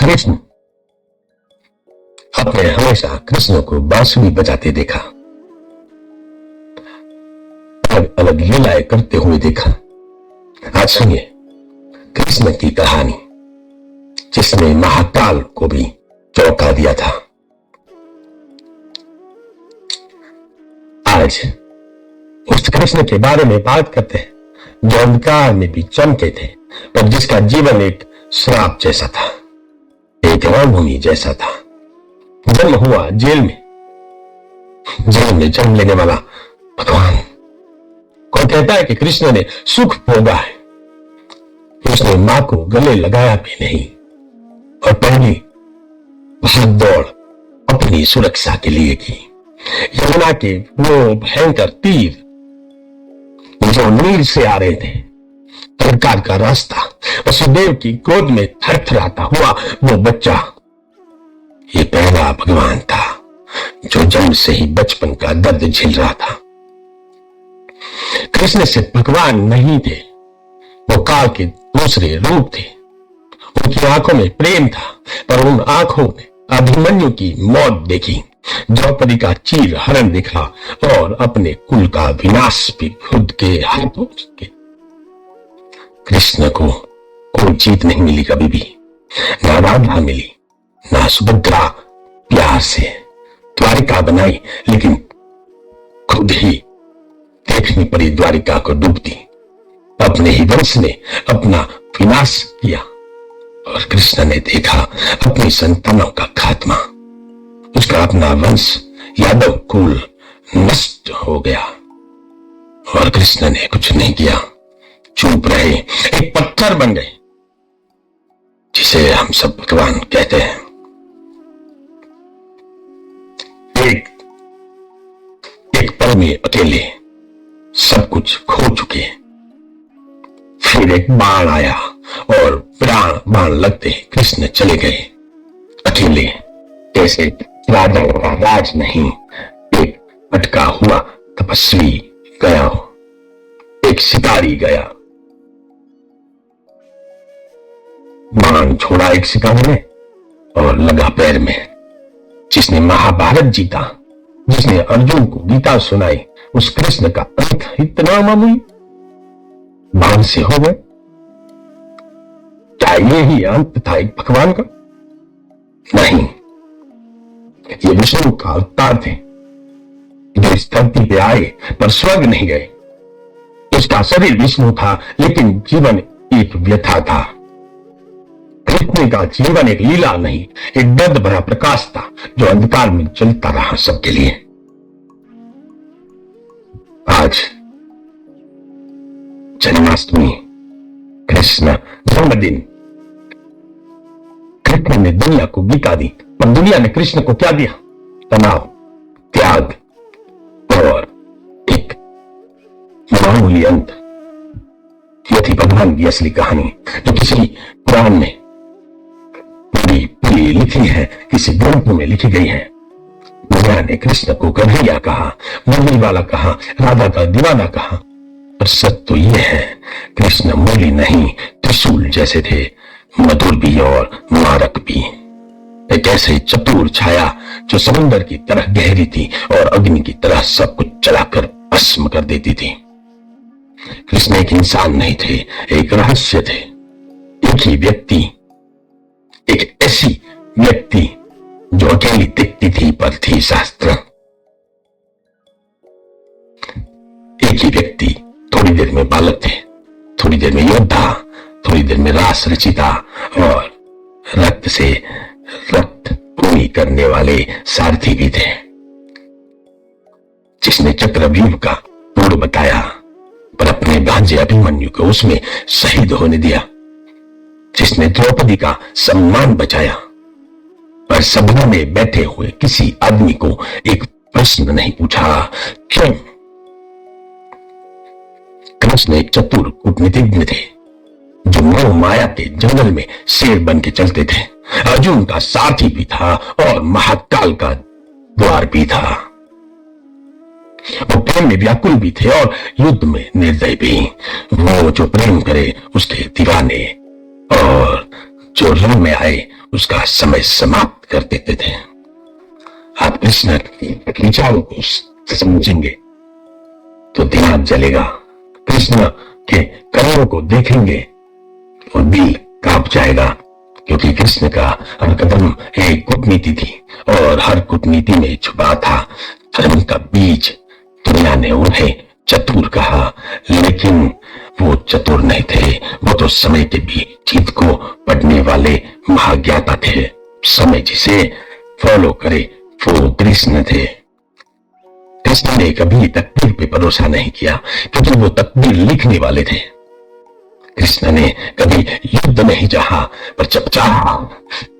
कृष्ण आपने हमेशा कृष्ण को बांसुरी बजाते देखा, अलग अलग लीलाएं करते हुए देखा। आज सुनिए कृष्ण की कहानी, जिसने महाकाल को भी चौंका दिया था। आज उस कृष्ण के बारे में बात करते हैं जो अंधकार में भी चमके थे, पर जिसका जीवन एक श्राप जैसा था, एक रणभूमि जैसा था। जन्म हुआ जेल में जन्म लेने वाला भगवान। कौन कहता है कि कृष्ण ने सुख भोगा है? उसने मां को गले लगाया भी नहीं और पहली भाग दौड़ अपनी सुरक्षा के लिए की। यमुना के वो भयंकर तीर जो नीर से आ रहे थे, सरकार का रास्ता, वसुदेव की गोद में थरथराता हुआ वो बच्चा, ये पहला भगवान था जो जन्म से ही बचपन का दर्द झेल रहा था। कृष्ण से भगवान नहीं थे, वो काल के दूसरे रूप थे। उनकी आंखों में प्रेम था, पर उन आंखों में अभिमन्यु की मौत देखी, द्रौपदी का चीर हरण दिखा और अपने कुल का विनाश भी खुद के हाथों के। कृष्ण को कोई जीत नहीं मिली कभी भी, ना राधा मिली, ना सुभद्रा प्यार से द्वारिका बनाई, लेकिन खुद ही देखनी पड़ी द्वारिका को डूबती। अपने ही वंश ने अपना विनाश किया और कृष्ण ने देखा अपनी संतानों का खात्मा। उसका अपना वंश यादव कुल नष्ट हो गया और कृष्ण ने कुछ नहीं किया, चुप रहे, एक पत्थर बन गए, जिसे हम सब भगवान कहते हैं। एक पल में अकेले सब कुछ खो चुके। फिर एक बाण आया और बाण लगते कृष्ण चले गए, अकेले, जैसे राजा का राज नहीं, एक भटका हुआ तपस्वी गया, एक शिकारी गया। बाण छोड़ा एक शिकारी ने और लगा पैर में। जिसने महाभारत जीता, जिसने अर्जुन को गीता सुनाई, उस कृष्ण का अंत इतना मामूली बाण से हो गए। क्या ये ही अंत था एक भगवान का? नहीं, ये विष्णु का अवतार थे जो इस धरती पे आए पर स्वर्ग नहीं गए। उसका शरीर विष्णु था, लेकिन जीवन एक व्यथा था। कृष्ण का जीवन एक लीला नहीं, एक दर्द भरा प्रकाश था जो अंधकार में जलता रहा सबके लिए। आज जन्माष्टमी, कृष्ण जन्मदिन। कृष्ण ने दुनिया को गीता दी, पर दुनिया ने कृष्ण को क्या दिया? तनाव, त्याग और एक मामूली अंत। यह थी भगवान की असली कहानी, जो किसी पुराण में पूरी लिखी है, किसी ग्रंथ में लिखी गई है। दुनिया ने कृष्ण को कन्हैया कहा, मुरली वाला कहा, राधा का दीवाना कहा, पर सच तो यह है कृष्ण मुरली नहीं, त्रिशूल जैसे थे, मधुर भी और मारक भी। एक ऐसे चतुर छाया जो समुद्र की तरह गहरी थी और अग्नि की तरह सब कुछ जलाकर भस्म कर देती थी। कृष्ण एक इंसान नहीं थे, एक रहस्य थे, एक ही व्यक्ति, एक ऐसी व्यक्ति जो अकेली दिखती थी पर थी शास्त्र। एक ही व्यक्ति, थोड़ी देर में बालक थे, थोड़ी देर में योद्धा, थोड़ी देर में रास रचिता और रक्त से रक्त पूरी करने वाले सारथी भी थे। जिसने चक्रव्यूह का तोड़ बताया पर अपने भांजे अभिमन्यु को उसमें शहीद होने दिया। जिसने द्रौपदी का सम्मान बचाया पर सभा में बैठे हुए किसी आदमी को एक प्रश्न नहीं पूछा, क्यों? कृष्ण एक चतुर कूटनीतिज्ञ थे जो मोह माया के जंगल में शेर बन के चलते थे। अर्जुन का साथी भी था और महाकाल का द्वार भी था। वो प्रेम में व्याकुल भी थे और युद्ध में निर्दय भी। वो जो प्रेम करे उसके दीवाने और जो रण में आए उसका समय समाप्त कर देते थे। आप कृष्ण की विचारों को समझेंगे तो दिमाग जलेगा। कृष्ण के कर्मों को देखेंगे और दिल कांप जाएगा, क्योंकि कृष्ण का हर कदम एक कूटनीति थी और हर कूटनीति में छुपा था धर्म का बीज। दुनिया ने उन्हें चतुर कहा, लेकिन वो चतुर नहीं थे। वो तो समय के भी चित को पढ़ने वाले महाज्ञाता थे। समय जिसे फॉलो करे वो कृष्ण थे। कृष्ण ने कभी तकदीर पे भरोसा नहीं किया, क्योंकि वो तकदीर लिखने वाले थे। कृष्ण ने कभी युद्ध नहीं चाहा, पर जब चाहा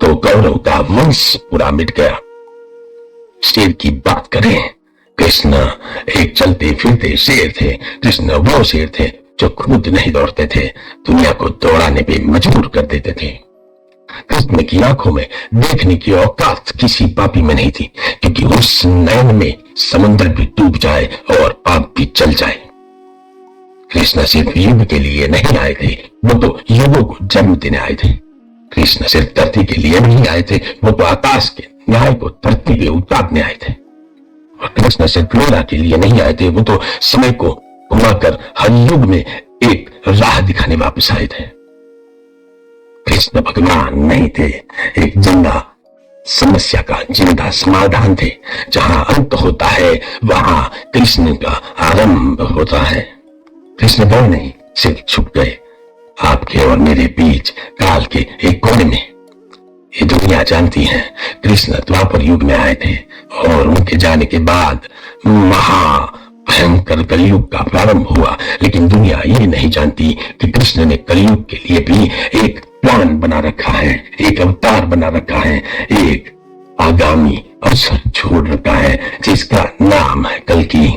तो कौरव का वंश पूरा मिट गया। शेर की बात करें, कृष्ण एक चलते फिरते शेर थे। कृष्ण वो शेर थे जो खुद नहीं दौड़ते थे, दुनिया को दौड़ाने पे मजबूर कर देते थे। कृष्ण की आंखों में देखने की औकात किसी पापी में नहीं थी, क्योंकि उस नयन में समंदर भी डूब जाए और पाप भी चल जाए। कृष्ण सिर्फ युग के लिए नहीं आए थे, वो तो युगों को जन्म देने आए थे। कृष्ण सिर्फ धरती के लिए नहीं आए थे, वो तो आकाश के न्याय को धरती पे उतारने आए थे। और कृष्ण सिर्फ लीला के लिए नहीं आए थे, वो तो समय को घुमाकर हर युग में एक राह दिखाने वापस आए थे। कृष्ण भगवान नहीं थे, एक जिंदा समस्या का जिंदा समाधान थे। जहां अंत होता है वहां कृष्ण का आरंभ होता है। कृष्ण गए नहीं, सिर्फ छुप गए आपके और मेरे बीच काल के एक कोने में। ये दुनिया जानती है कृष्ण द्वापर युग में आए थे और उनके जाने के बाद महा भयंकर कलयुग का प्रारंभ हुआ। लेकिन दुनिया ये नहीं जानती कि कृष्ण ने कलयुग के लिए भी एक प्लान बना रखा है, एक अवतार बना रखा है, एक आगामी अवसर छोड़ रखा है, जिसका नाम है कल्कि।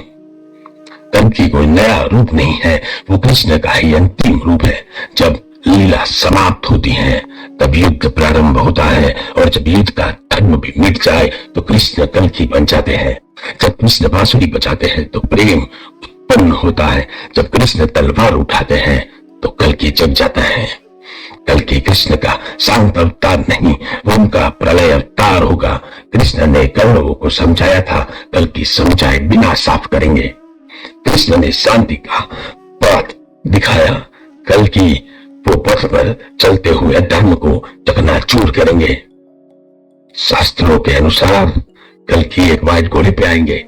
कल्कि कोई नया रूप नहीं है, वो कृष्ण का ही अंतिम रूप है। जब लीला समाप्त होती है तब युद्ध प्रारंभ होता है, और जब युद्ध का धर्म भी मिट जाए तो कृष्ण कल्कि बन जाते हैं। जब कृष्ण बांसुरी बजाते हैं तो प्रेम उत्पन्न होता है। जब कृष्ण तलवार उठाते हैं तो कल्कि जग जाता है। कल्कि कृष्ण का शांत अवतार नहीं, वो उनका प्रलय अवतार होगा। कृष्ण ने कौरवों को समझाया था, कल्कि समझाए बिना साफ करेंगे। कृष्ण ने शांति का पथ दिखाया, कल्कि वो पथ पर चलते हुए धर्म को चकनाचूर करेंगे। शास्त्रों के अनुसार कल्कि एक व्हाइट घोड़े पे आएंगे,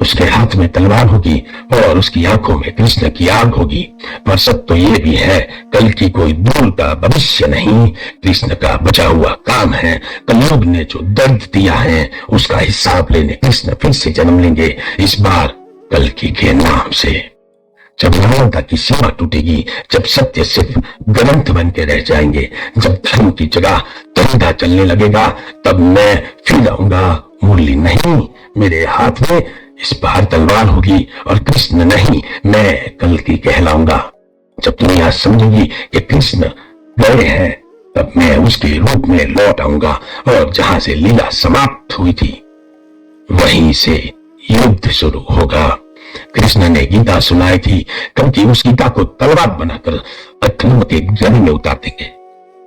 उसके हाथ में तलवार होगी और उसकी आंखों में कृष्ण की आग होगी। पर सत्य तो ये भी है, कल्कि कोई दूर का भविष्य नहीं, कृष्ण का बचा हुआ काम है। कलयुग ने जो दर्द दिया है उसका हिसाब लेने कृष्ण फिर से जन्म लेंगे, इस बार कल्कि के नाम से। जब मानवता की सीमा टूटेगी, जब सत्य सिर्फ ग्रंथ बन के रह जाएंगे, जब धर्म की जगह धंधा चलने लगेगा, तब मैं फिर आऊंगा। मुरली नहीं, मेरे हाथ में इस बार तलवार होगी, और कृष्ण नहीं, मैं कल्कि कहलाऊंगा। जब दुनिया समझेगी कि कृष्ण गए हैं, तब मैं उसके रूप में लौट आऊंगा, और जहां से लीला समाप्त हुई थी वहीं से युद्ध शुरू होगा। कृष्ण ने गीता सुनाई थी, क्योंकि उस गीता को तलवार बनाकर अधर्म के गले में उतार देंगे।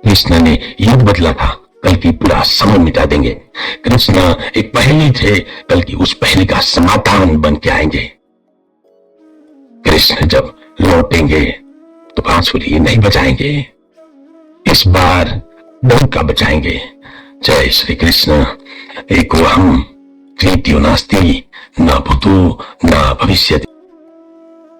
कृष्ण ने युद्ध बदला था, कल्कि पूरा समय मिटा देंगे। कृष्ण एक पहेली थे, कल्कि उस पहेली का समाधान बन के आएंगे। कृष्ण जब लौटेंगे तो बांसुरी नहीं बजाएंगे, इस बार डंका बजाएंगे। जय श्री कृष्ण। एको हम तृतीयो नास्ति न भूतो न भविष्यति।